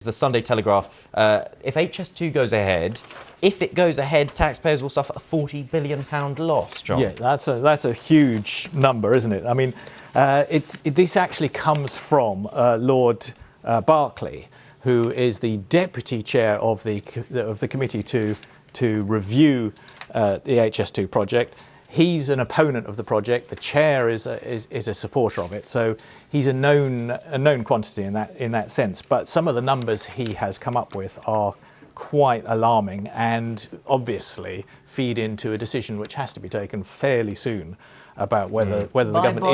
The Sunday Telegraph, if HS2 goes ahead, taxpayers will suffer a £40 billion loss, John. Yeah, that's a huge number, isn't it? I mean, this actually comes from Lord Berkeley, who is the deputy chair of the committee to review the HS2 project. He's an opponent of the project. The chair is a supporter of it, so he's a known quantity in that sense. But some of the numbers he has come up with are quite alarming and obviously feed into a decision which has to be taken fairly soon about whether the government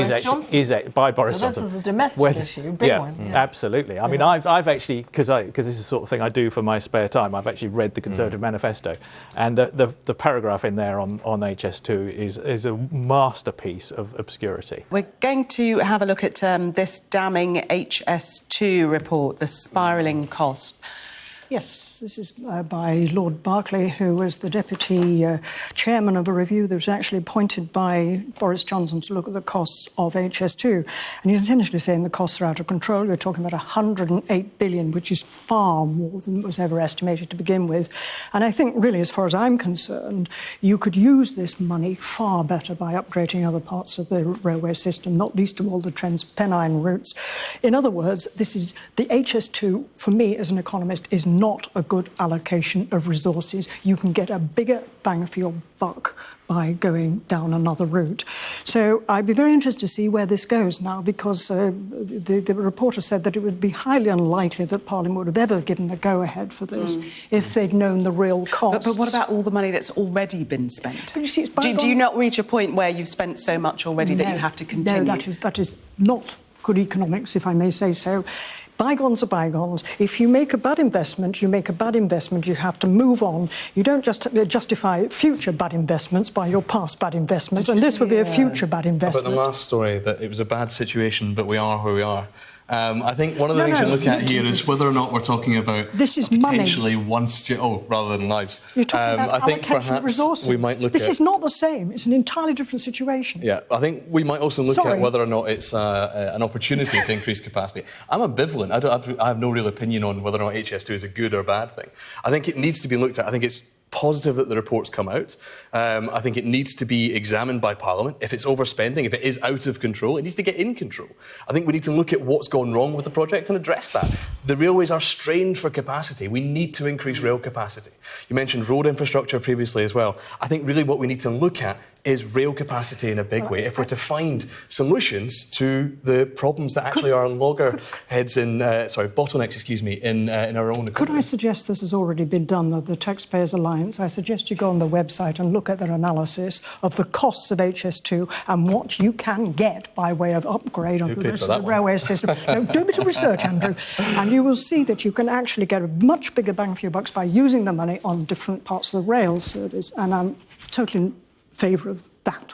is by Boris Johnson. So this is a domestic issue, big one. Yeah, absolutely. I mean, I've actually, because this is the sort of thing I do for my spare time, I've actually read the Conservative manifesto, and the paragraph in there on HS2 is a masterpiece of obscurity. We're going to have a look at this damning HS2 report, the spiralling cost. Yes, this is by Lord Berkeley, who was the deputy chairman of a review that was actually appointed by Boris Johnson to look at the costs of HS2. And he's essentially saying the costs are out of control. We're talking about 108 billion, which is far more than was ever estimated to begin with. And I think, really, as far as I'm concerned, you could use this money far better by upgrading other parts of the railway system, not least of all the Transpennine routes. In other words, this is the HS2, for me as an economist, is not a good allocation of resources. You can get a bigger bang for your buck by going down another route. So I'd be very interested to see where this goes now, because the reporter said that it would be highly unlikely that Parliament would have ever given the go-ahead for this if they'd known the real costs. But what about all the money that's already been spent? But you see, do you not reach a point where you've spent so much already that you have to continue? No, that is not good economics, if I may say so. Bygones are bygones. If you make a bad investment, you have to move on. You don't just justify future bad investments by your past bad investments, and this would be a future bad investment. About the last story, that it was a bad situation, but we are where we are. I think one of the things you look at here is whether or not we're talking about this is potentially money. Rather than lives. You're talking about I think perhaps resources. we might look this at... is not the same. It's an entirely different situation. Yeah, I think we might also look at whether or not it's an opportunity to increase capacity. I'm ambivalent. I have no real opinion on whether or not HS2 is a good or bad thing. I think it needs to be looked at. I think it's positive that the report's come out. I think it needs to be examined by Parliament. If it's overspending, if it is out of control, it needs to get in control. I think we need to look at what's gone wrong with the project and address that. The railways are strained for capacity. We need to increase rail capacity. You mentioned road infrastructure previously as well. I think really what we need to look at is rail capacity in a big way if we're to find solutions to the problems that actually are loggerheads bottlenecks, in our own economy. Could I suggest this has already been done, the Taxpayers Alliance? I suggest you go on the website and look at their analysis of the costs of HS2 and what you can get by way of upgrade of the railway system. Do a bit of research, Andrew, and you will see that you can actually get a much bigger bang for your bucks by using the money on different parts of the rail service, and I'm totally in favour of that.